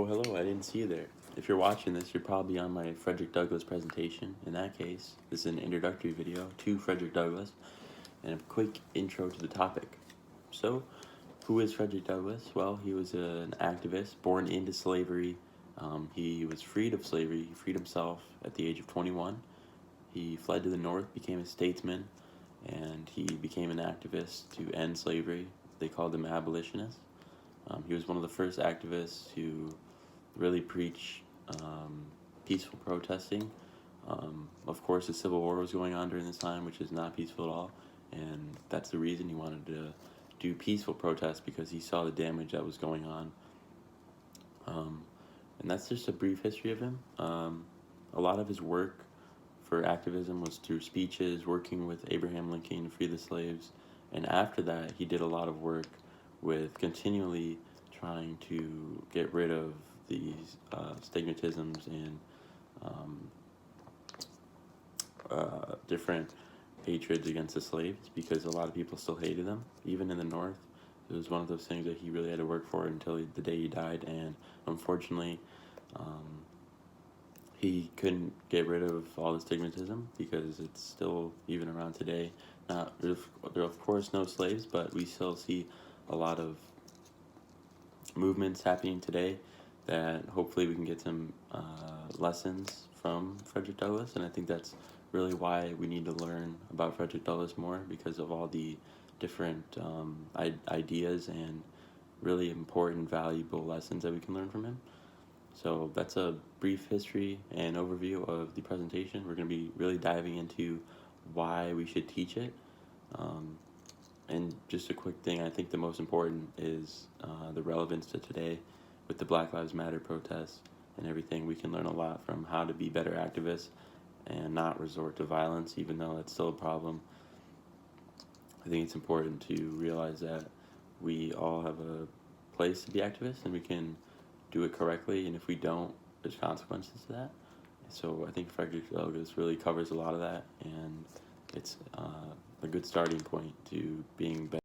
Oh, hello, I didn't see you there. If you're watching this, you're probably on my Frederick Douglass presentation. In that case, this is an introductory video to Frederick Douglass and a quick intro to the topic. So, who is Frederick Douglass? Well, he was an activist born into slavery. He was freed of slavery. He freed himself at the age of 21. He fled to the North, became a statesman, and he became an activist to end slavery. They called him abolitionist. He was one of the first activists to really preach peaceful protesting. Of course, the Civil War was going on during this time, which is not peaceful at all, and that's the reason he wanted to do peaceful protests, because he saw the damage that was going on. And that's just a brief history of him. A lot of his work for activism was through speeches, working with Abraham Lincoln to free the slaves, and after that, he did a lot of work with continually trying to get rid of these stigmatisms and different hatreds against the slaves, because a lot of people still hated them, even in the North. It was one of those things that he really had to work for until the day he died, and unfortunately, he couldn't get rid of all the stigmatism because it's still even around today. There are of course no slaves, but we still see a lot of movements happening today that hopefully we can get some lessons from Frederick Douglass, and I think that's really why we need to learn about Frederick Douglass more, because of all the different ideas and really important, valuable lessons that we can learn from him. So that's a brief history and overview of the presentation. We're going to be really diving into why we should teach it. And just a quick thing, I think the most important is the relevance to today with the Black Lives Matter protests and everything. We can learn a lot from how to be better activists and not resort to violence, even though that's still a problem. I think it's important to realize that we all have a place to be activists, and we can do it correctly, and if we don't, there's consequences to that. So I think Frederick Douglass really covers a lot of that, and it's a good starting point to being better.